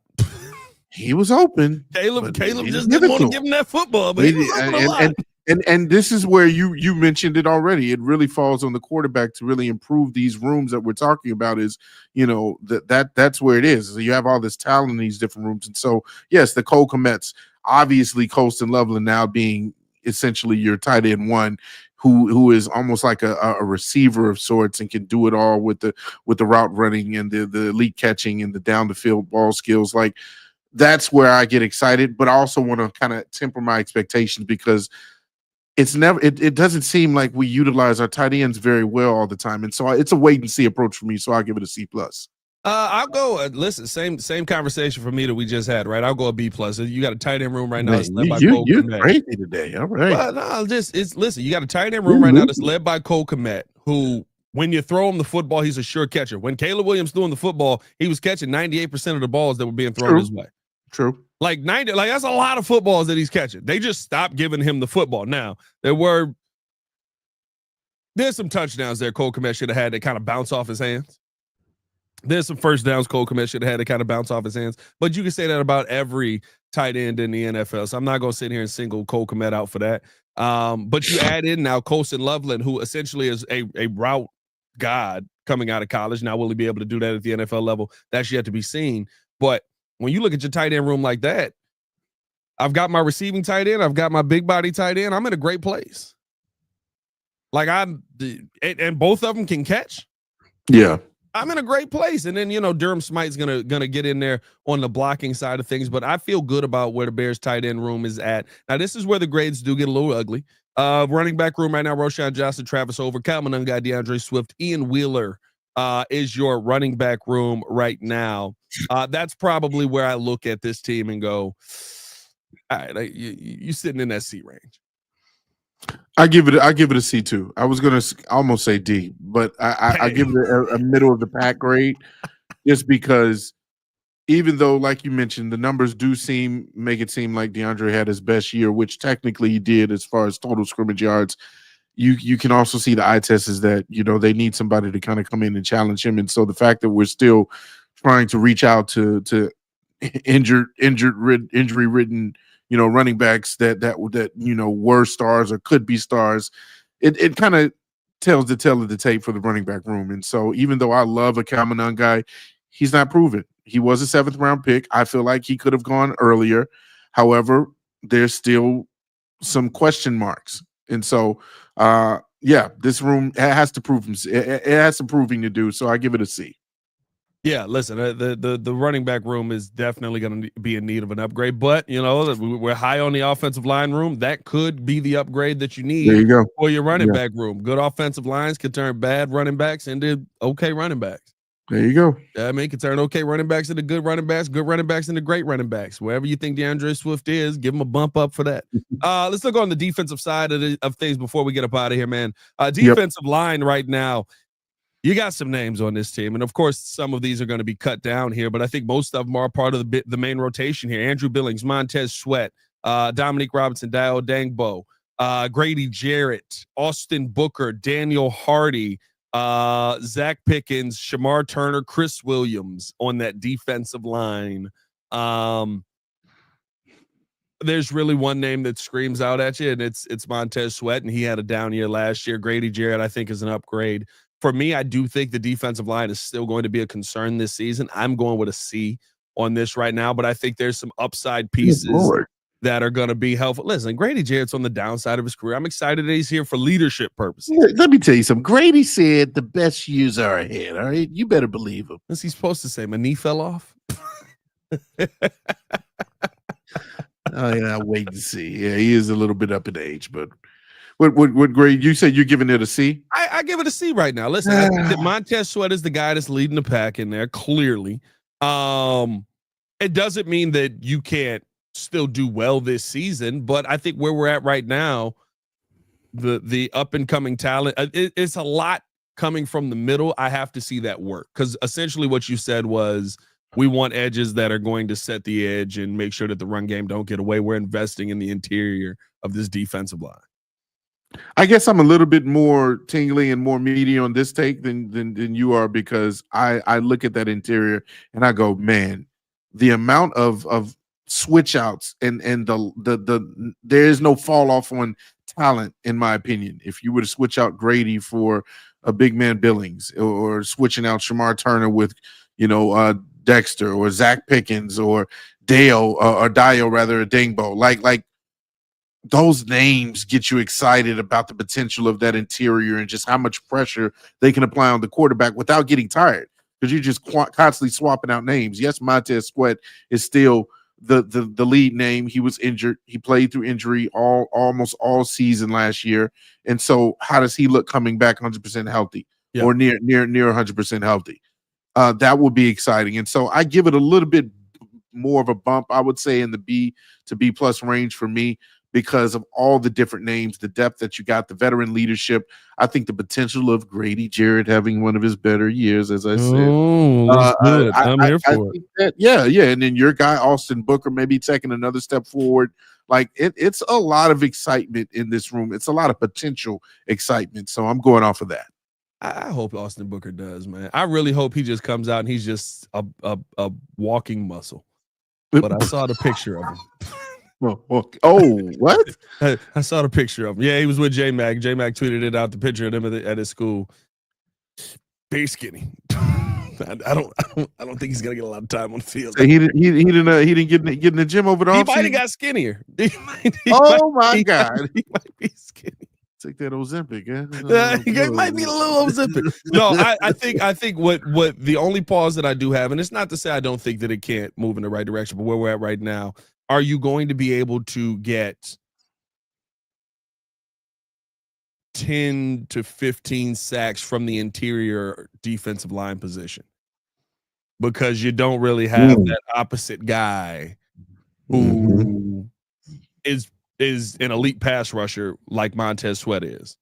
He was open. Caleb just didn't want to give him that football, but he was open a lot. And this is where you mentioned it already. It really falls on the quarterback to really improve these rooms that we're talking about. Is that's where it is. So you have all this talent in these different rooms, and so yes, the Cole Kmets, obviously Colston Loveland now being essentially your tight end one, who is almost like a receiver of sorts and can do it all with the route running and the elite catching and the down the field ball skills. Like that's where I get excited, but I also want to kind of temper my expectations because it doesn't seem like we utilize our tight ends very well all the time. And so it's a wait and see approach for me. So I'll give it a C+. I'll go, listen, same conversation for me that we just had, right? I'll go a B+. You got a tight end room right now. Man, you're crazy today. All right. Well, no, listen, you got a tight end room right now that's led by Cole Kmet, who, when you throw him the football, he's a sure catcher. When Caleb Williams throwing the football, he was catching 98% of the balls that were being thrown his way. True. Like 90, like that's a lot of footballs that he's catching. They just stopped giving him the football. Now, there's some touchdowns there Cole Kmet should have had that kind of bounce off his hands. There's some first downs Cole Kmet should have had that kind of bounce off his hands. But you can say that about every tight end in the NFL. So I'm not going to sit here and single Cole Kmet out for that. But you add in now Colston Loveland, who essentially is a route god coming out of college. Now, will he be able to do that at the NFL level? That's yet to be seen. But when you look at your tight end room like that, I've got my receiving tight end, I've got my big body tight end. I'm in a great place. Like and both of them can catch. Yeah. I'm in a great place. And then, Durham Smythe's gonna get in there on the blocking side of things. But I feel good about where the Bears tight end room is at. Now, this is where the grades do get a little ugly. Running back room right now, Roschon Johnson, Travis Over, Kyle Monunga, DeAndre Swift, Ian Wheeler is your running back room right now. That's probably where I look at this team and go, all right, you sitting in that C range. I give it a C too. I was gonna almost say D, but I give it a middle of the pack grade, just because even though, like you mentioned, the numbers do make it seem like DeAndre had his best year, which technically he did as far as total scrimmage yards. You can also see the eye test is that they need somebody to kind of come in and challenge him, and so the fact that we're still trying to reach out to injury-ridden running backs that were stars or could be stars, it kind of tells the tale of the tape for the running back room. And so even though I love a Kamanon guy, he's not proven. He was a 7th round pick. I feel like he could have gone earlier. However, there's still some question marks. And so, this room has to prove it has some proving to do. So I give it a C. Yeah, listen, the running back room is definitely going to be in need of an upgrade, but we're high on the offensive line room. That could be the upgrade that you need There you go. for your running back room. Good offensive lines can turn bad running backs into okay running backs. There you go. I mean, can turn okay running backs into good running backs into great running backs. Wherever you think DeAndre Swift is, give him a bump up for that. Let's look on the defensive side of things before we get up out of here, man. Defensive line right now. You got some names on this team, and of course, some of these are going to be cut down here, but I think most of them are part of the main rotation here. Andrew Billings, Montez Sweat, Dominique Robinson, Dio Dangbo, Grady Jarrett, Austin Booker, Daniel Hardy, Zach Pickens, Shamar Turner, Chris Williams on that defensive line. There's really one name that screams out at you, and it's Montez Sweat, and he had a down year last year. Grady Jarrett, I think, is an upgrade. For me, I do think the defensive line is still going to be a concern this season. I'm going with a C on this right now, but I think there's some upside pieces that are going to be helpful. Listen, Grady Jarrett's on the downside of his career. I'm excited that he's here for leadership purposes. Let me tell you something. Grady said the best years are ahead. All right, you better believe him. What's he supposed to say? My knee fell off. Oh yeah, I'll wait and see. Yeah, he is a little bit up in age, but what grade? You said you're giving it a C? I give it a C right now. Listen, I think that Montez Sweat is the guy that's leading the pack in there, clearly. It doesn't mean that you can't still do well this season, but I think where we're at right now, the up and coming talent, it's a lot coming from the middle. I have to see that work, because essentially what you said was we want edges that are going to set the edge and make sure that the run game don't get away. We're investing in the interior of this defensive line. I guess I'm a little bit more tingly and more meaty on this take than you are, because I look at that interior and I go, man, the amount of switch outs and the there is no fall off on talent, in my opinion. If you were to switch out Grady for a big man Billings, or switching out Shamar Turner with Dexter or Zach Pickens or Dio Dangbo, like those names get you excited about the potential of that interior and just how much pressure they can apply on the quarterback without getting tired, because you're just constantly swapping out names. Yes, Montez Sweat is still the lead name. He was injured. He played through injury almost all season last year. And so how does he look coming back 100% healthy or near 100% healthy? That would be exciting. And so I give it a little bit more of a bump, I would say, in the B to B plus range for me, because of all the different names, the depth that you got, the veteran leadership. I think the potential of Grady Jarrett having one of his better years, as I said. Let's do it. I'm here for it. Yeah. And then your guy, Austin Booker, maybe taking another step forward. Like it's a lot of excitement in this room. It's a lot of potential excitement. So I'm going off of that. I hope Austin Booker does, man. I really hope he just comes out and he's just a walking muscle. But I saw the picture of him. What? I saw the picture of him. Yeah, he was with J-Mac. J-Mac tweeted it out, the picture of him at his school. Very skinny. I don't think he's gonna get a lot of time on the field. So he didn't get in the gym over the offseason. He might have got skinnier. My God. He might be skinny. Take that Ozempic, yeah. It might be a little Ozempic. No, I think what the only pause that I do have, and it's not to say I don't think that it can't move in the right direction, but where we're at right now, are you going to be able to get 10 to 15 sacks from the interior defensive line position? Because you don't really have that opposite guy who is an elite pass rusher like Montez Sweat is.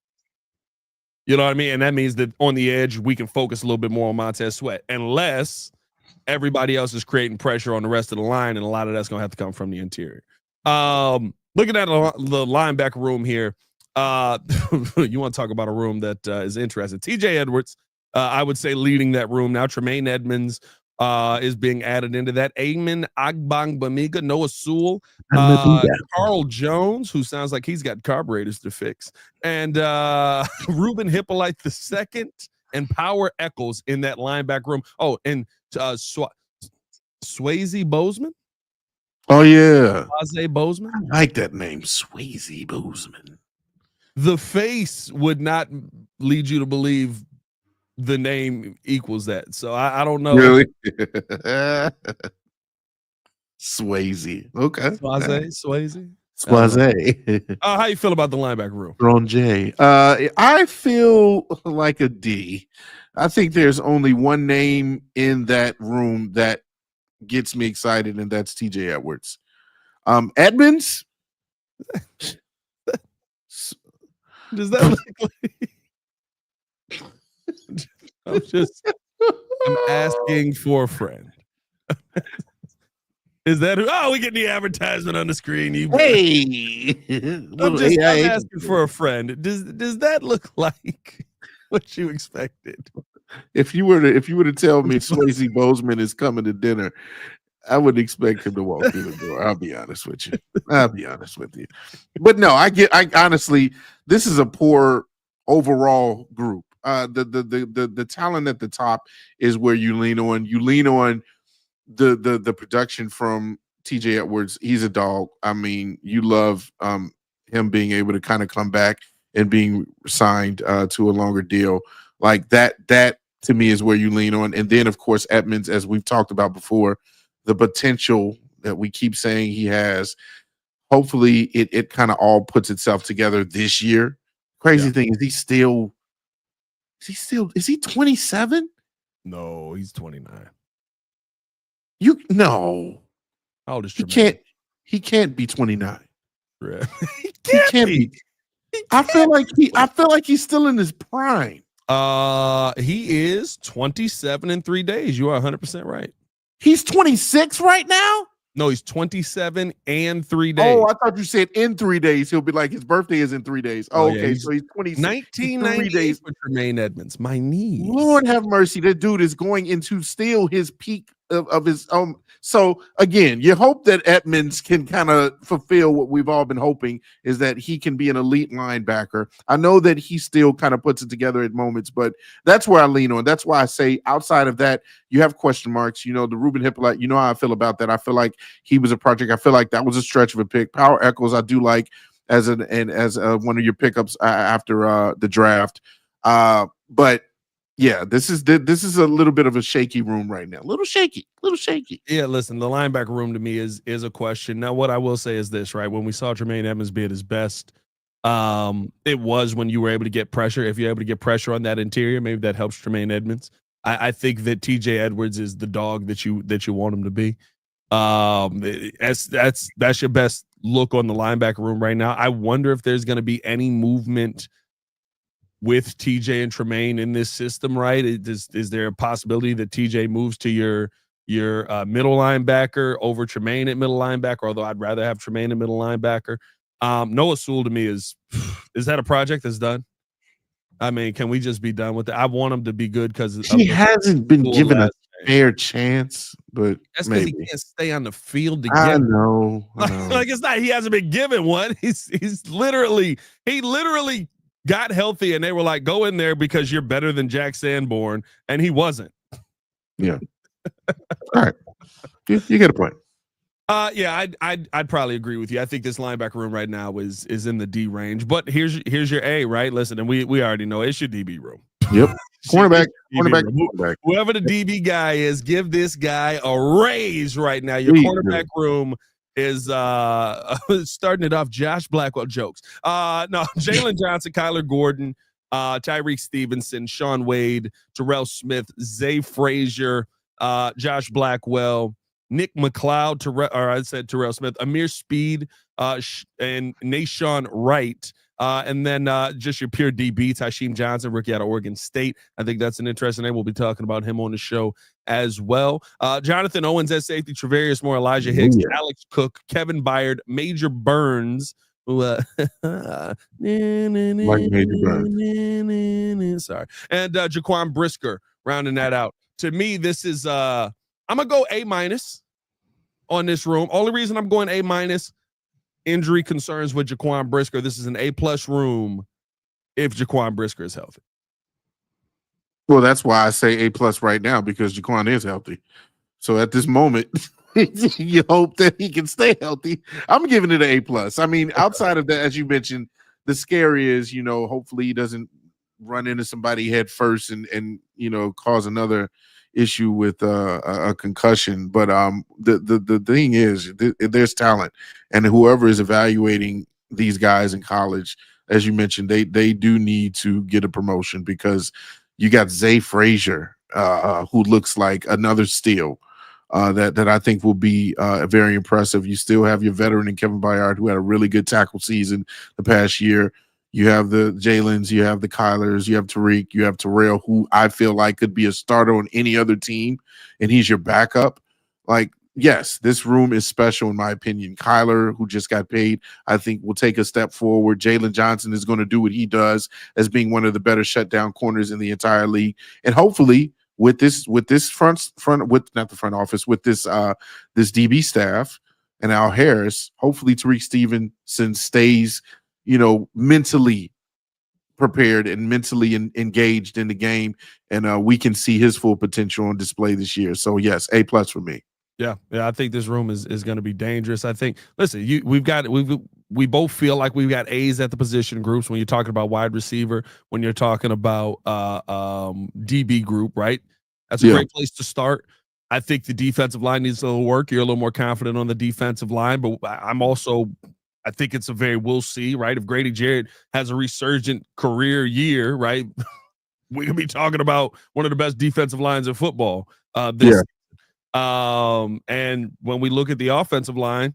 You know what I mean? And that means that on the edge, we can focus a little bit more on Montez Sweat, unless everybody else is creating pressure on the rest of the line, and a lot of that's going to have to come from the interior. Looking at the linebacker room here, you want to talk about a room that is interesting. TJ Edwards, I would say, leading that room now. Tremaine Edmonds, is being added into that. Amen Agbangbamiga, Noah Sewell, Carl Jones, who sounds like he's got carburetors to fix, and Ruben Hippolyte II, and Power Eccles in that linebacker room. Oh, and Swayze Bozeman. Oh yeah, Swayze Bozeman. I like that name, Swayze Bozeman. The face would not lead you to believe the name equals that. So I don't know. Really? Swayze. Okay. Swayze. Swayze. How you feel about the linebacker room? Ron J. I feel like a D. I think there's only one name in that room that gets me excited, and that's TJ Edwards. Edmonds. Does that look like I'm asking for a friend. Is that who? Oh, we get the advertisement on the screen. Hey, I'm asking for a friend. Does that look like what you expected? If you were to tell me Swayze Bozeman is coming to dinner, I would expect him to walk through the door. I'll be honest with you. But no, I honestly, this is a poor overall group. The talent at the top is where you lean on. You lean on the production from TJ Edwards. He's a dog. I mean, you love him being able to kind of come back and being signed to a longer deal. Like that to me is where you lean on. And then of course Edmonds, as we've talked about before, the potential that we keep saying he has. Hopefully it kind of all puts itself together this year. Crazy thing is is he 27? No, he's 29. No. How old is Tremaine? He can't be 29. Right. He can't be. I feel like he's still in his prime. He is 27 in 3 days. You are 100% right. He's 26 right now? No, he's 27 and 3 days. Oh, I thought you said in 3 days. He'll be like, his birthday is in 3 days. Oh, okay. So he's 26. 19 days with Tremaine Edmonds. My knees. Lord have mercy. That dude is going into still his peak of his own. So again, you hope that Edmonds can kind of fulfill what we've all been hoping, is that he can be an elite linebacker. I know that he still kind of puts it together at moments, but that's where I lean on. That's why I say outside of that, you have question marks. You know, the Ruben Hippolyte, you know how I feel about that. I feel like he was a project. I feel like that was a stretch of a pick. Power Eccles, I do like as one of your pickups after the draft. But yeah, this is a little bit of a shaky room right now. Little shaky. Yeah, listen, the linebacker room to me is a question. Now, what I will say is this, right? When we saw Tremaine Edmonds be at his best, it was when you were able to get pressure. If you're able to get pressure on that interior, maybe that helps Tremaine Edmonds. I think that TJ Edwards is the dog that you want him to be. That's your best look on the linebacker room right now. I wonder if there's going to be any movement with TJ and Tremaine in this system, right? Is there a possibility that TJ moves to your middle linebacker over Tremaine at middle linebacker? Although I'd rather have Tremaine at middle linebacker. Noah Sewell to me is that a project that's done? I mean, can we just be done with it? I want him to be good because he hasn't been given a fair chance, but that's because he can't stay on the field to I get. know. Like it's not. He hasn't been given one. He literally got healthy, and they were like, "Go in there because you're better than Jack Sanborn," and he wasn't. Yeah. All right. You get a point. Yeah, I'd probably agree with you. I think this linebacker room right now is in the D range. But here's your A, right? Listen, and we already know it's your DB room. Yep. Cornerback. Whoever the DB guy is, give this guy a raise right now. Your cornerback room is starting it off. Josh Blackwell jokes. No, Jalen Johnson, Kyler Gordon, Tyreek Stevenson, Sean Wade, Terrell Smith, Zay Frazier, Josh Blackwell, Nick McLeod, Terrell Smith, Amir Speed, and Nashawn Wright. And then just your pure DB, Tysheem Johnson, rookie out of Oregon State. I think that's an interesting name. We'll be talking about him on the show as well. Jonathan Owens at safety, Travarius Moore, Elijah Hicks, Alex Cook, Kevin Byard, Major Burns. Like Major Burns. Sorry. And Jaquan Brisker rounding that out. To me, this is I'm going to go A- on this room. Only reason I'm going A-, injury concerns with Jaquan Brisker. This is an A+ room if Jaquan Brisker is healthy. Well, that's why I say A+ right now, because Jaquan is healthy. So at this moment, you hope that he can stay healthy. I'm giving it an A+. I mean, outside of that, as you mentioned, the scary is, hopefully he doesn't run into somebody head first and cause another issue with a concussion. But the thing is, there's talent, and whoever is evaluating these guys in college, as you mentioned, they do need to get a promotion, because you got Zay Frazier, who looks like another steal. That I think will be very impressive. You still have your veteran in Kevin Byard, who had a really good tackle season the past year. You have the Jalen's, you have the Kylers, you have Tariq, you have Terrell, who I feel like could be a starter on any other team, and he's your backup. Like, yes, this room is special in my opinion. Kyler, who just got paid, I think will take a step forward. Jalen Johnson is going to do what he does as being one of the better shutdown corners in the entire league, and hopefully, with this front with not the front office, with this this DB staff and Al Harris, hopefully Tariq Stevenson stays, mentally prepared and mentally engaged in the game, and we can see his full potential on display this year. So yes, A+ for me. Yeah, I think this room is going to be dangerous. I think. Listen, we both feel like we've got A's at the position groups. When you're talking about wide receiver, when you're talking about DB group, right? That's a great place to start. I think the defensive line needs a little work. You're a little more confident on the defensive line, but I think it's we'll see, right? If Grady Jarrett has a resurgent career year, right? We could be talking about one of the best defensive lines in football. And when we look at the offensive line,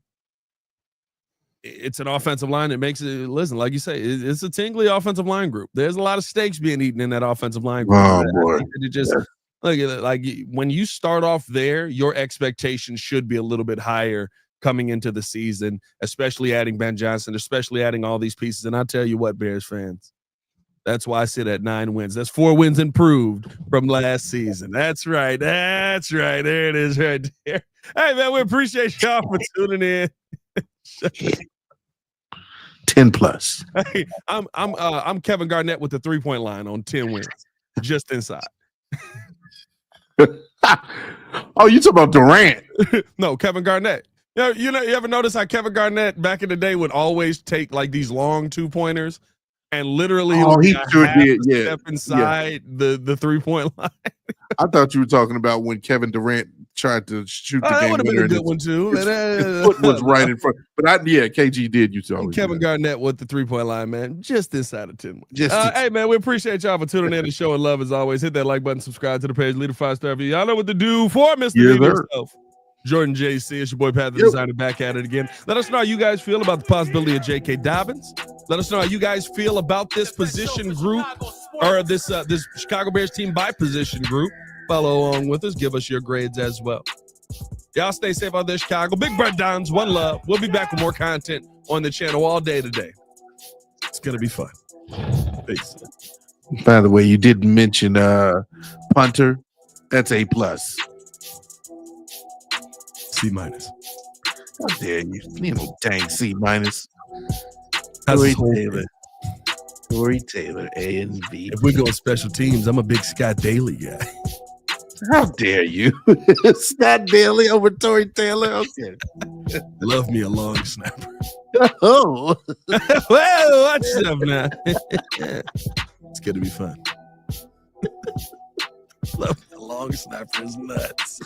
it's an offensive line that makes it, listen, like you say, it's a tingly offensive line group. There's a lot of steaks being eaten in that offensive line group. Oh, boy. Like when you start off there, your expectations should be a little bit higher coming into the season, especially adding Ben Johnson, especially adding all these pieces. And I'll tell you what, Bears fans, that's why I sit at 9 wins. That's 4 wins improved from last season. That's right. There it is right there. Hey, man, we appreciate y'all for tuning in. 10+. Hey, I'm Kevin Garnett with the 3-point line on 10 wins, just inside. Oh, you talking about Durant? No, Kevin Garnett. You ever notice how Kevin Garnett back in the day would always take like these long 2-pointers and literally he sure did. Step inside the 3-point line. I thought you were talking about when Kevin Durant tried to shoot the game. That would have been a good one too. His foot was right in front. But KG did. You saw Kevin Garnett with the 3-point line, man, just inside of 10. Hey, man, we appreciate y'all for tuning in and showing love as always. Hit that like button, subscribe to the page, leave a 5-star review. Y'all know what to do for Mr. himself. Jordan JC, it's your boy Pat the Designer, back at it again. Let us know how you guys feel about the possibility of J.K. Dobbins. Let us know how you guys feel about this position group, or this Chicago Bears team by position group. Follow along with us. Give us your grades as well. Y'all stay safe out there, Chicago. Big Bird Downs, one love. We'll be back with more content on the channel all day today. It's going to be fun. Peace. By the way, you didn't mention punter. That's A+. C-. How dare you? You know, dang C-. Corey Taylor, A and B. If we go special teams, I'm a big Scott Daly guy. How dare you? Scott Daly over Corey Taylor? Okay. Love me a long snapper. Oh. Well, watch yourself now. It's going to be fun. Love me a long snapper is nuts.